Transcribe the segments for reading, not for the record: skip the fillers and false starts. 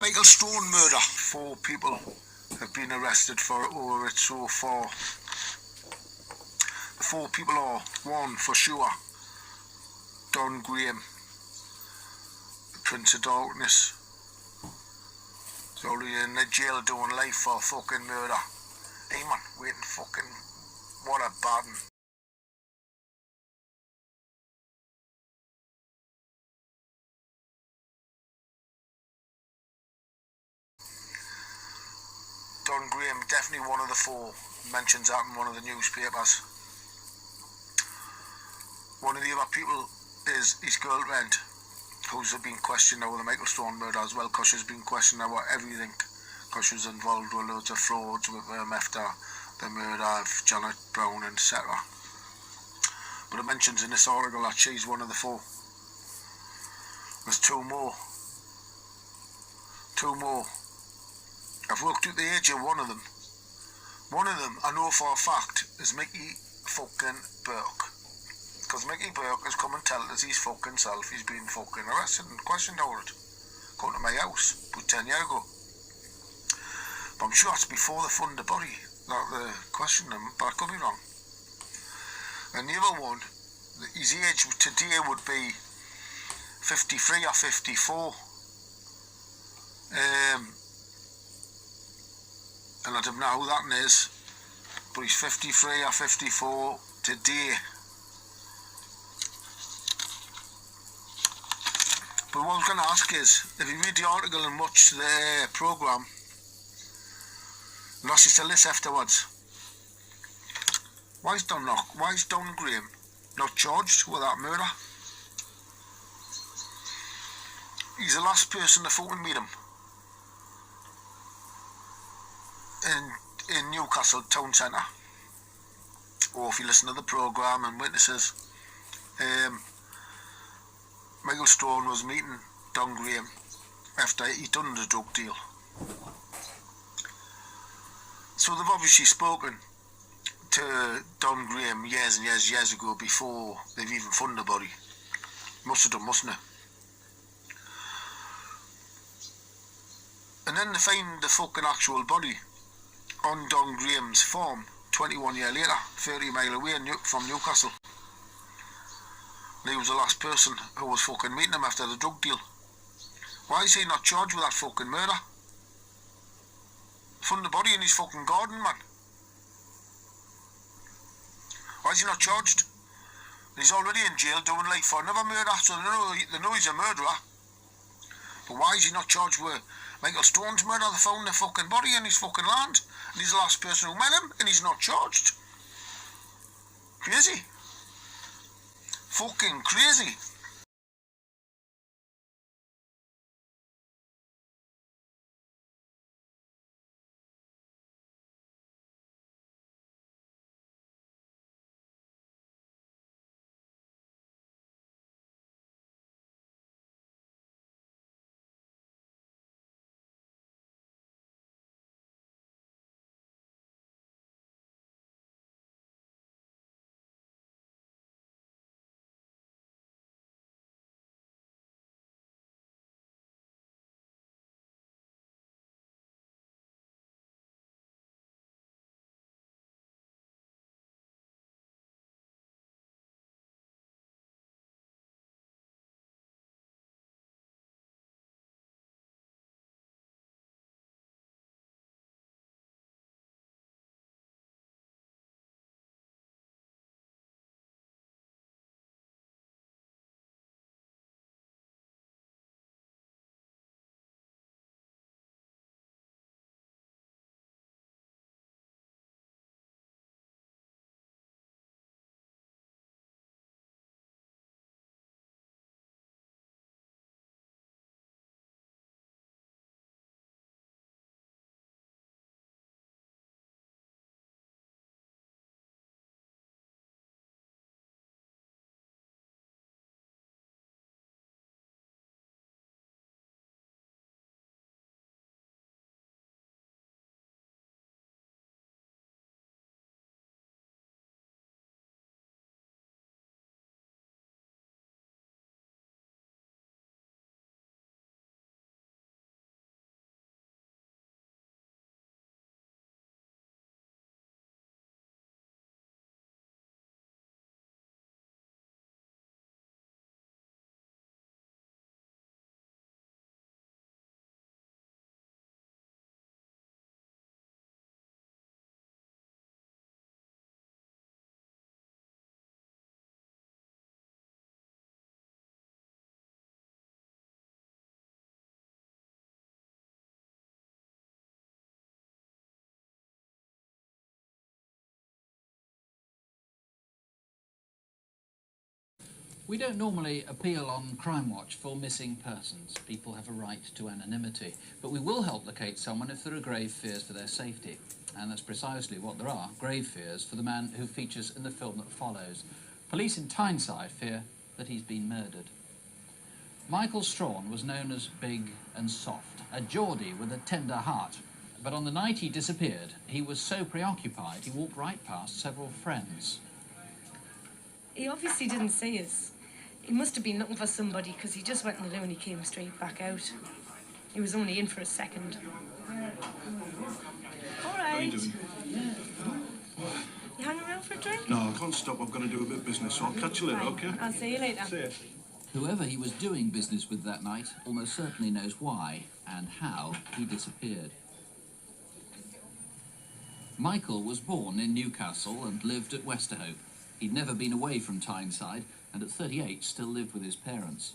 Michael Straughan murder. 4 people have been arrested over it so far. The 4 people are: 1 for sure, Don Graham, the Prince of Darkness. He's already in the jail doing life for fucking murder. Hey man, waiting fucking, what a bad one. Don Graham, definitely one of the 4, mentions that in one of the newspapers. One of the other people is his girlfriend, who's been questioned over the Michael Straughan murder as well, because she's been questioned about everything, because she was involved with loads of frauds with after the murder of Janet Brown, etc. But it mentions in this article that she's one of the 4. There's 2 more. 2 more. I've worked out the age of one of them. One of them, I know for a fact, is Mickey fucking Burke. Because Mickey Burke has come and told us his fucking self he's been fucking arrested and questioned over it. Come to my house about 10 years ago. But I'm sure it's before they found the body that they questioned him, but I could be wrong. And the other one, his age today would be 53 or 54. And I don't know who that is, but he's 53 or 54 today. But what I was going to ask is, if you read the article and watch the programme, and listen to this afterwards, why is Don Graham not charged with that murder? He's the last person to fucking meet him in Newcastle town centre. Or if you listen to the programme and witnesses, Michael Straughan was meeting Don Graham after he'd done the drug deal. So they've obviously spoken to Don Graham years and years ago, before they've even found the body. Must have done, mustn't it? And then they find the fucking actual body on Don Graham's farm 21 years later, 30 miles away from Newcastle. And he was the last person who was fucking meeting him after the drug deal. Why is he not charged with that fucking murder? Found the body in his fucking garden, man. Why is he not charged? He's already in jail doing life for another murder, so they know he's a murderer. But why is he not charged with Michael Straughan's murder? They found the fucking body in his fucking land, and he's the last person who met him, and he's not charged. Crazy. Fucking crazy. We don't normally appeal on Crime Watch for missing persons. People have a right to anonymity. But we will help locate someone if there are grave fears for their safety. And that's precisely what there are, grave fears for the man who features in the film that follows. Police in Tyneside fear that he's been murdered. Michael Straughan was known as big and soft, a Geordie with a tender heart. But on the night he disappeared, he was so preoccupied he walked right past several friends. He obviously didn't see us. He must have been looking for somebody because he just went in the loo and he came straight back out. He was only in for a second. All right. How are you doing? You hang around for a drink? No, I can't stop. I've got to do a bit of business, so I'll catch you later, Fine. okay? I'll see you later. See ya. Whoever he was doing business with that night almost certainly knows why and how he disappeared. Michael was born in Newcastle and lived at Westerhope. He'd never been away from Tyneside, and at 38 still lived with his parents.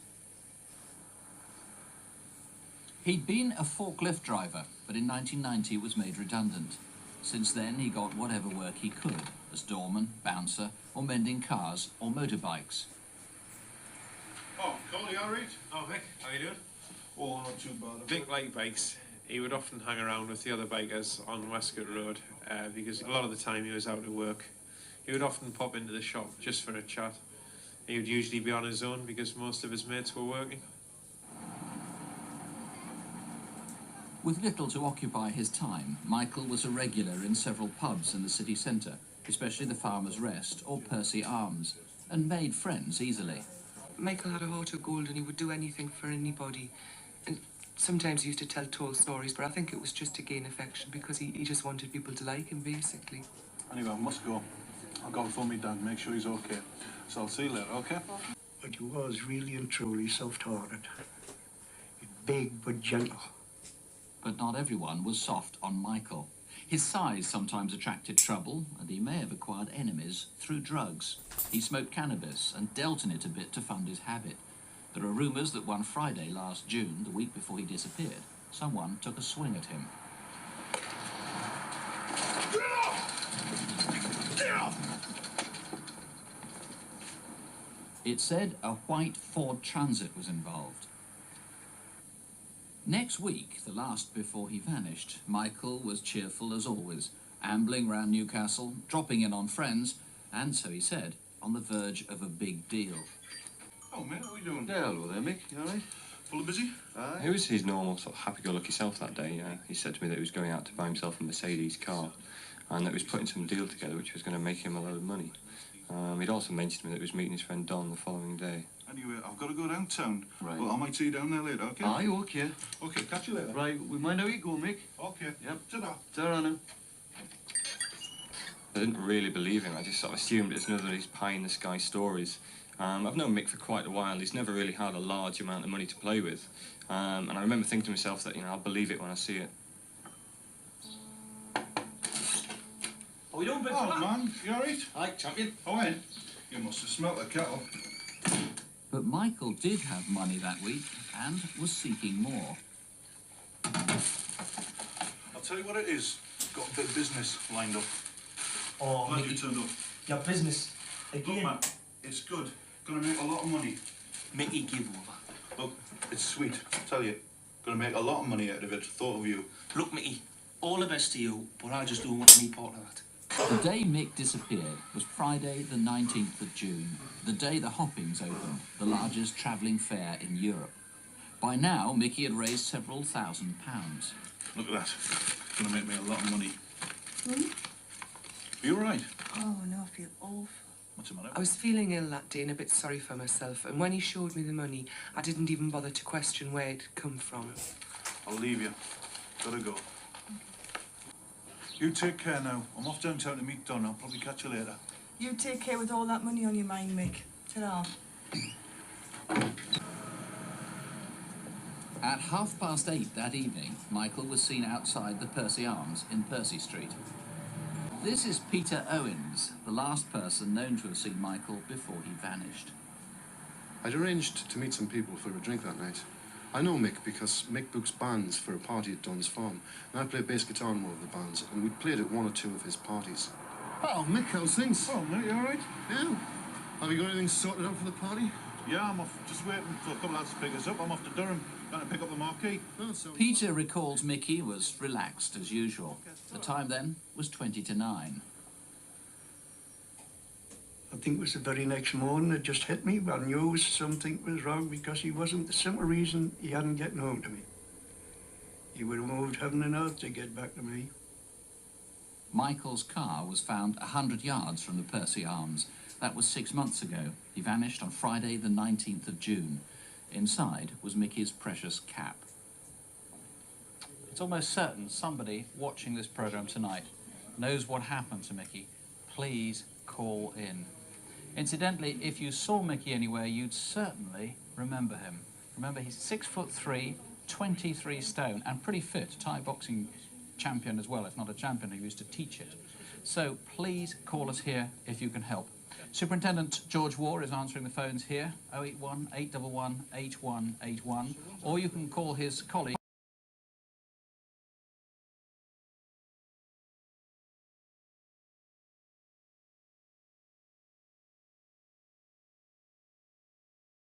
He'd been a forklift driver, but in 1990 was made redundant. Since then he got whatever work he could, as doorman, bouncer, or mending cars or motorbikes. Oh, Cole, you all right? Oh, Vic, how you doing? Oh, not too bad. Vic liked bikes. He would often hang around with the other bikers on Westcott Road because a lot of the time he was out at work. He would often pop into the shop just for a chat. He would usually be on his own because most of his mates were working. With little to occupy his time, Michael was a regular in several pubs in the city centre, especially the Farmer's Rest or Percy Arms, and made friends easily. Michael had a heart of gold and he would do anything for anybody. And sometimes he used to tell tall stories, but I think it was just to gain affection because he just wanted people to like him, basically. Anyway, I must go. I'll go and phone me dad, make sure he's okay. So I'll see you later, okay? But he was really and truly soft-hearted. Big but gentle. But not everyone was soft on Michael. His size sometimes attracted trouble, and he may have acquired enemies through drugs. He smoked cannabis and dealt in it a bit to fund his habit. There are rumours that one Friday last June, the week before he disappeared, someone took a swing at him. It said a white Ford Transit was involved. Next week, the last before he vanished, Michael was cheerful as always, ambling round Newcastle, dropping in on friends, and, so he said, on the verge of a big deal. Oh, mate, how are you doing? Yeah, hello there, Mick. You all right? Full of busy? He was his normal sort of happy-go-lucky self that day. He said to me that he was going out to buy himself a Mercedes car and that he was putting some deal together which was going to make him a load of money. He'd also mentioned to me that he was meeting his friend Don the following day. Anyway, I've got to go downtown. Right. Well, I might see you down there later, okay? Aye, okay. Okay, catch you later. Right, we mind how you go, Mick. Okay. Yep. Ta-da. Ta-ra now. I didn't really believe him. I just sort of assumed it's another of these pie-in-the-sky stories. I've known Mick for quite a while. He's never really had a large amount of money to play with. And I remember thinking to myself that, I'll believe it when I see it. How you doing, big Oh, fella? man, you all right? Aye, champion. Oh, hey. You must have smelt the kettle. But Michael did have money that week and was seeking more. I'll tell you what it is. Got a bit of business lined up. Oh, Glad you Mickey, turned up. your business. Look, Again. man, it's good. Gonna make a lot of money. Mickey, give over. Look, it's sweet, I tell you. Gonna make a lot of money out of it. Thought of you. Look, Mickey, all the best to you, but I just don't want any part of that. The day Mick disappeared was Friday the 19th of June, the day the Hoppings opened, the largest travelling fair in Europe. By now, Mickey had raised several £1,000s. Look at that. Gonna make me a lot of money. Are you all right? Oh, no, I feel awful. What's the matter? I was feeling ill that day and a bit sorry for myself, and when he showed me the money, I didn't even bother to question where it had come from. I'll leave you. Gotta go. You take care now. I'm off downtown to meet Don. I'll probably catch you later. You take care with all that money on your mind, Mick. Ta-ra. At 8:30 that evening, Michael was seen outside the Percy Arms in Percy Street. This is Peter Owens, the last person known to have seen Michael before he vanished. I'd arranged to meet some people for a drink that night. I know Mick because Mick books bands for a party at Dunn's Farm, and I play bass guitar in one of the bands, and we'd played at one or two of his parties. Oh, Mick, how's things? Oh, mate, you all right? Yeah. Have you got anything sorted out for the party? Yeah, I'm off, just waiting for a couple of lads to pick us up. I'm off to Durham, going to pick up the marquee. Peter recalls Mickey was relaxed as usual. The time then was 20 to 9. I think it was the very next morning it just hit me. I knew something was wrong because he wasn't, the simple reason he hadn't gotten home to me. He would have moved heaven and earth to get back to me. Michael's car was found 100 yards from the Percy Arms. That was 6 months ago. He vanished on Friday the 19th of June. Inside was Mickey's precious cap. It's almost certain somebody watching this programme tonight knows what happened to Mickey. Please call in. Incidentally, if you saw Mickey anywhere, you'd certainly remember him. Remember, he's 6'3", 23 stone, and pretty fit. Thai boxing champion as well, if not a champion who used to teach it. So please call us here if you can help. Superintendent George Waugh is answering the phones here, 081 811 8181, or you can call his colleague